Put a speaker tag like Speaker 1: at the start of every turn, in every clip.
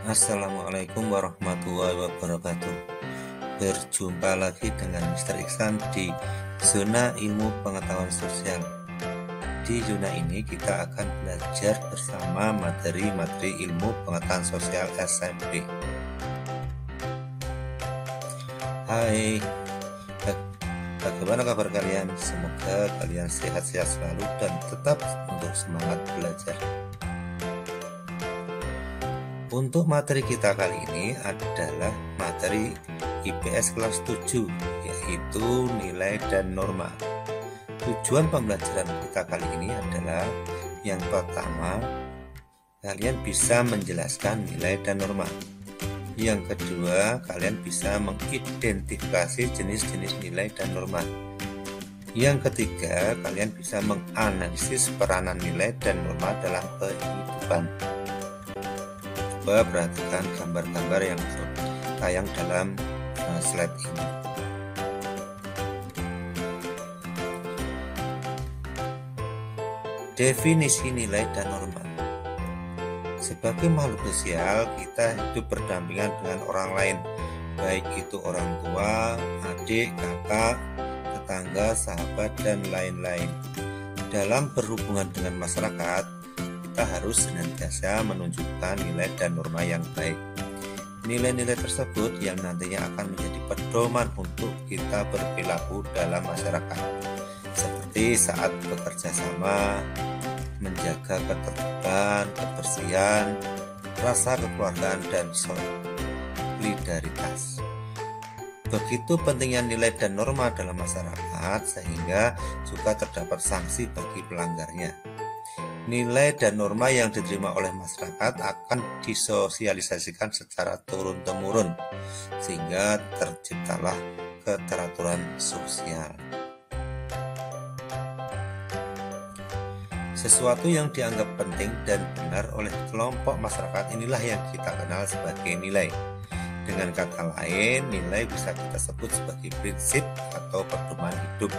Speaker 1: Assalamualaikum warahmatullahi wabarakatuh. Berjumpa lagi dengan Mr. Iksan di Zona Ilmu Pengetahuan Sosial. Di zona ini kita akan belajar bersama materi-materi ilmu pengetahuan sosial SMP. Hai, bagaimana kabar kalian? Semoga kalian sehat-sehat selalu dan tetap untuk semangat belajar. Untuk materi kita kali ini adalah materi IPS kelas 7, yaitu nilai dan norma. Tujuan pembelajaran kita kali ini adalah yang pertama, kalian bisa menjelaskan nilai dan norma. Yang kedua, kalian bisa mengidentifikasi jenis-jenis nilai dan norma. Yang ketiga, kalian bisa menganalisis peranan nilai dan norma dalam kehidupan. Coba perhatikan gambar-gambar yang tayang dalam slide ini. Definisi nilai dan norma. Sebagai makhluk sosial, kita hidup berdampingan dengan orang lain, baik itu orang tua, adik, kakak, tetangga, sahabat, dan lain-lain. Dalam berhubungan dengan masyarakat, kita harus senantiasa menunjukkan nilai dan norma yang baik. Nilai-nilai tersebut yang nantinya akan menjadi pedoman untuk kita berperilaku dalam masyarakat, seperti saat bekerja sama, menjaga ketertiban, kebersihan, rasa kekeluargaan, dan solidaritas. Begitu pentingnya nilai dan norma dalam masyarakat, sehingga juga terdapat sanksi bagi pelanggarnya. Nilai dan norma yang diterima oleh masyarakat akan disosialisasikan secara turun-temurun, sehingga terciptalah keteraturan sosial. Sesuatu yang dianggap penting dan benar oleh kelompok masyarakat inilah yang kita kenal sebagai nilai. Dengan kata lain, nilai bisa kita sebut sebagai prinsip atau pedoman hidup.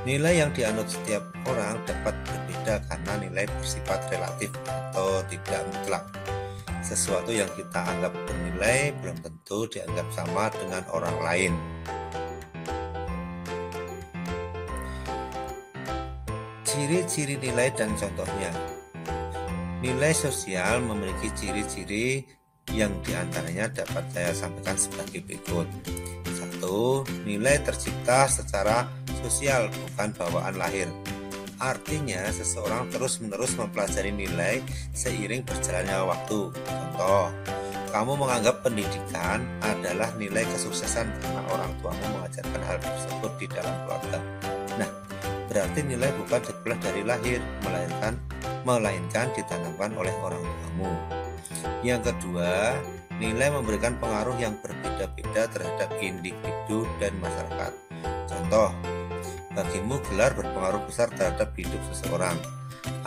Speaker 1: Nilai yang dianut setiap orang dapat berbeda karena nilai bersifat relatif atau tidak mutlak. Sesuatu yang kita anggap bernilai belum tentu dianggap sama dengan orang lain. Ciri-ciri nilai dan contohnya. Nilai sosial memiliki ciri-ciri yang diantaranya dapat saya sampaikan sebagai berikut. 1. Nilai tercipta secara sosial, bukan bawaan lahir. Artinya, seseorang terus-menerus mempelajari nilai seiring berjalannya waktu. Contoh, kamu menganggap pendidikan adalah nilai kesuksesan karena orang tuamu mengajarkan hal tersebut di dalam keluarga. Nah, berarti nilai bukan diperoleh dari lahir, melainkan ditanamkan oleh orang tuamu. Yang kedua, nilai memberikan pengaruh yang berbeda-beda terhadap individu dan masyarakat. Contoh, bagimu gelar berpengaruh besar terhadap hidup seseorang.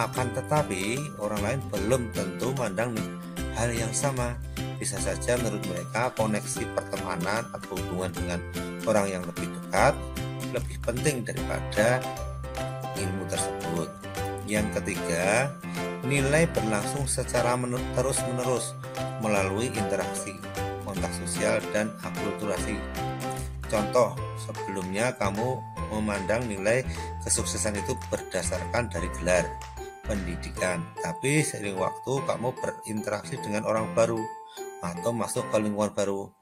Speaker 1: Akan tetapi, orang lain belum tentu memandang hal yang sama. Bisa saja menurut mereka koneksi pertemanan atau hubungan dengan orang yang lebih dekat lebih penting daripada ilmu tersebut. Yang ketiga, nilai berlangsung secara terus-menerus melalui interaksi, kontak sosial, dan akulturasi. Contoh, sebelumnya kamu memandang nilai kesuksesan itu berdasarkan dari gelar pendidikan, tapi seiring waktu kamu berinteraksi dengan orang baru atau masuk ke lingkungan baru.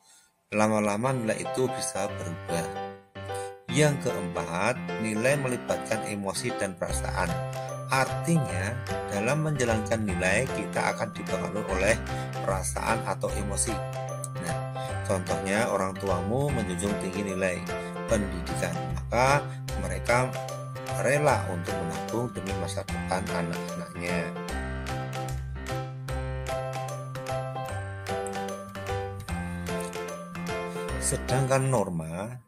Speaker 1: Lama-lama nilai itu bisa berubah. Yang keempat, nilai melibatkan emosi dan perasaan. Artinya, dalam menjalankan nilai, kita akan dipengaruhi oleh perasaan atau emosi. Nah, contohnya orang tuamu menjunjung tinggi nilai pendidikan, maka mereka rela untuk menabung demi masa depan anak-anaknya. Sedangkan norma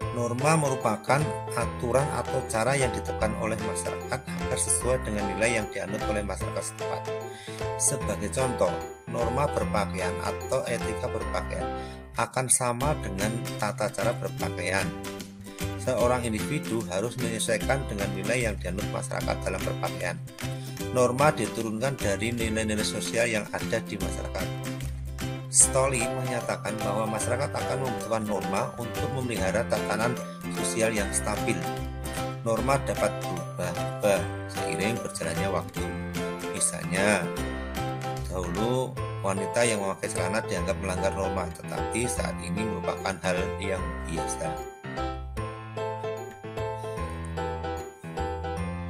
Speaker 1: merupakan aturan atau cara yang ditetapkan oleh masyarakat agar sesuai dengan nilai yang dianut oleh masyarakat setempat. Sebagai contoh, norma berpakaian atau etika berpakaian akan sama dengan tata cara berpakaian. Seorang individu harus menyesuaikan dengan nilai yang dianut masyarakat dalam berpakaian. Norma diturunkan dari nilai-nilai sosial yang ada di masyarakat. Stoli menyatakan bahwa masyarakat akan membutuhkan norma untuk memelihara tatanan sosial yang stabil. Norma dapat berubah seiring berjalannya waktu. Misalnya, dahulu wanita yang memakai celana dianggap melanggar norma, tetapi saat ini merupakan hal yang biasa.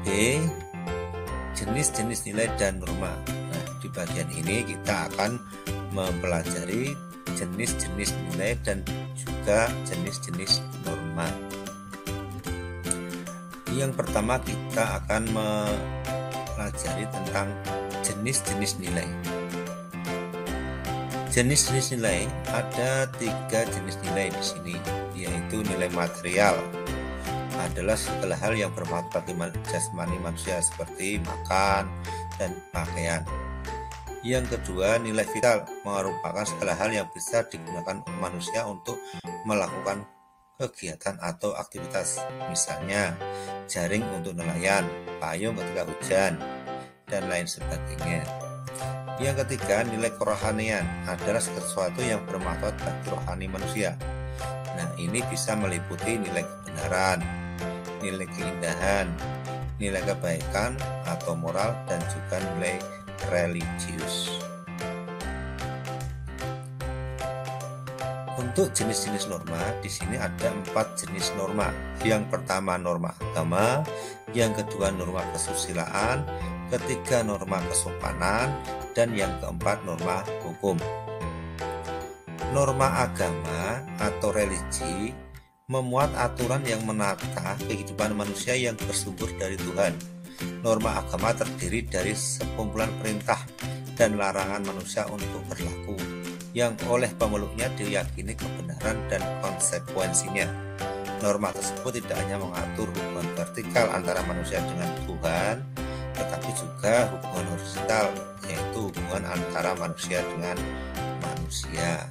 Speaker 1: B. Jenis-jenis nilai dan norma. Nah, di bagian ini kita akan mempelajari jenis-jenis nilai dan juga jenis-jenis norma. Yang pertama kita akan mempelajari tentang jenis-jenis nilai. Jenis-jenis nilai ada 3 jenis nilai di sini, yaitu nilai material adalah segala hal yang bermanfaat bagi jasmani manusia seperti makan dan pakaian. Yang kedua, nilai vital merupakan segala hal yang bisa digunakan manusia untuk melakukan kegiatan atau aktivitas, misalnya jaring untuk nelayan, payung ketika hujan, dan lain sebagainya. Yang ketiga, nilai kerohanian adalah sesuatu yang bermanfaat bagi rohani manusia. Nah, ini bisa meliputi nilai kebenaran, nilai keindahan, nilai kebaikan atau moral, dan juga nilai religius. Untuk jenis-jenis norma, di sini ada 4 jenis norma. Yang pertama norma agama, yang kedua norma kesusilaan, ketiga norma kesopanan, dan yang keempat norma hukum. Norma agama atau religi memuat aturan yang menata kehidupan manusia yang bersumber dari Tuhan. Norma agama terdiri dari sekumpulan perintah dan larangan manusia untuk berlaku, yang oleh pemeluknya diyakini kebenaran dan konsekuensinya. Norma tersebut tidak hanya mengatur hubungan vertikal antara manusia dengan Tuhan, tetapi juga hubungan horizontal, yaitu hubungan antara manusia dengan manusia.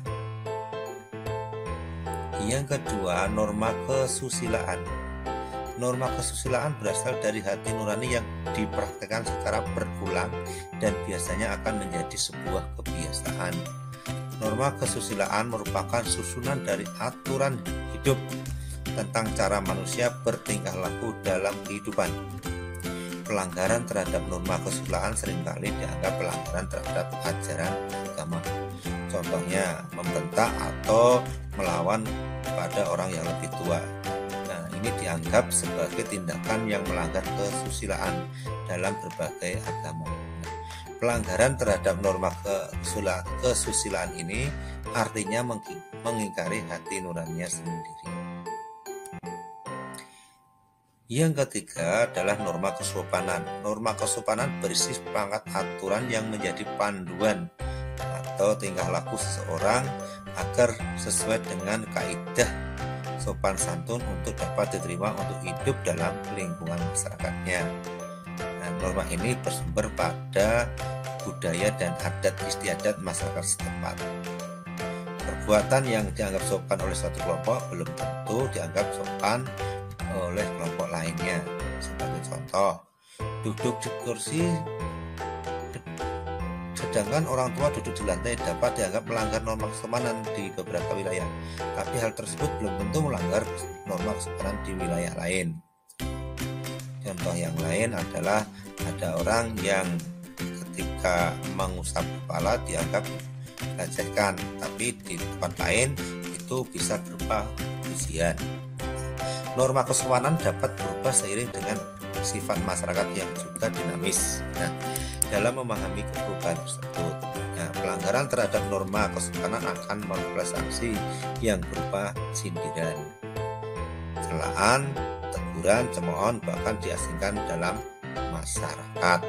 Speaker 1: Yang kedua, norma kesusilaan. Norma kesusilaan berasal dari hati nurani yang dipraktikkan secara berulang dan biasanya akan menjadi sebuah kebiasaan. Norma kesusilaan merupakan susunan dari aturan hidup tentang cara manusia bertingkah laku dalam kehidupan. Pelanggaran terhadap norma kesusilaan seringkali dianggap pelanggaran terhadap ajaran agama. Contohnya, membentak atau melawan pada orang yang lebih tua. Nah, ini dianggap sebagai tindakan yang melanggar kesusilaan dalam berbagai agama. Pelanggaran terhadap norma kesusilaan ini artinya mengingkari hati nuraninya sendiri. Yang ketiga adalah norma kesopanan. Norma kesopanan berisi seperangkat aturan yang menjadi panduan atau tingkah laku seseorang agar sesuai dengan kaidah sopan santun untuk dapat diterima untuk hidup dalam lingkungan masyarakatnya. Nah, norma ini bersumber pada budaya dan adat istiadat masyarakat setempat. Perbuatan yang dianggap sopan oleh suatu kelompok belum tentu dianggap sopan oleh kelompok lainnya. Sebagai contoh, duduk di kursi sedangkan orang tua duduk di lantai dapat dianggap melanggar norma kesopanan di beberapa wilayah, tapi hal tersebut belum tentu melanggar norma kesopanan di wilayah lain. Contoh yang lain adalah ada orang yang ketika mengusap kepala dianggap lecehkan, tapi di tempat lain itu bisa berupa pujian. Norma kesopanan dapat berubah seiring dengan sifat masyarakat yang juga dinamis. Nah, dalam memahami perubahan tersebut, pelanggaran terhadap norma kesopanan akan memperoleh sanksi yang berupa sindiran, celaan, teguran, cemoohan, bahkan diasingkan dalam masyarakat.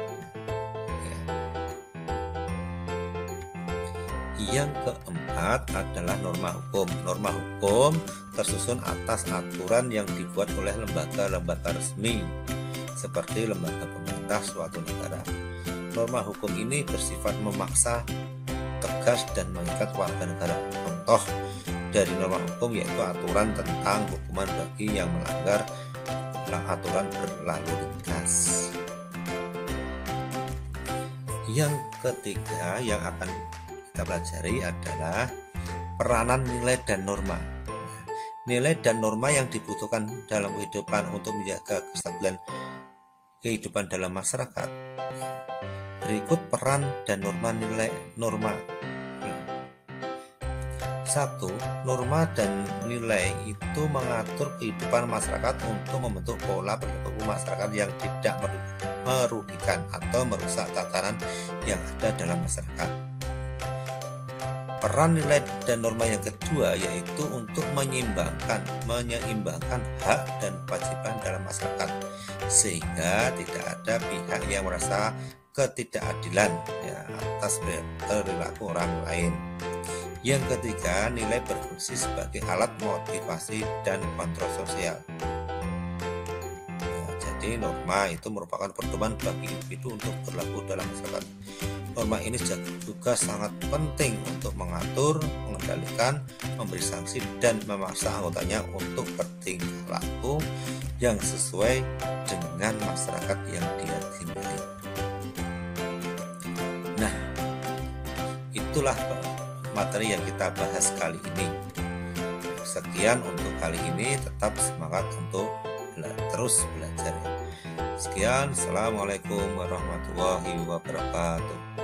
Speaker 1: Yang keempat adalah norma hukum. Norma hukum tersusun atas aturan yang dibuat oleh lembaga-lembaga resmi seperti lembaga pemerintah suatu negara. Norma hukum ini bersifat memaksa, tegas, dan mengikat warga negara. Contoh dari norma hukum yaitu aturan tentang hukuman bagi yang melanggar aturan berlalu lintas. Yang ketiga yang akan kita pelajari adalah peranan nilai dan norma. Nilai dan norma yang dibutuhkan dalam kehidupan untuk menjaga kestabilan kehidupan dalam masyarakat. Berikut peran dan norma nilai norma. 1. Norma dan nilai itu mengatur kehidupan masyarakat untuk membentuk pola perilaku masyarakat yang tidak merugikan atau merusak tatanan yang ada dalam masyarakat. Peran nilai dan norma yang kedua yaitu untuk menyeimbangkan hak dan kewajiban dalam masyarakat sehingga tidak ada pihak yang merasa ketidakadilan atas perilaku orang lain. Yang ketiga, nilai berfungsi sebagai alat motivasi dan kontrol sosial. Jadi norma itu merupakan pedoman bagi individu untuk berlaku dalam masyarakat. Norma ini juga sangat penting untuk mengatur, mengendalikan, memberi sanksi, dan memaksa anggotanya untuk bertingkah laku yang sesuai dengan masyarakat yang dia tinggali. Nah, itulah materi yang kita bahas kali ini. Sekian untuk kali ini, tetap semangat untuk terus belajar. Sekian, Assalamualaikum warahmatullahi wabarakatuh.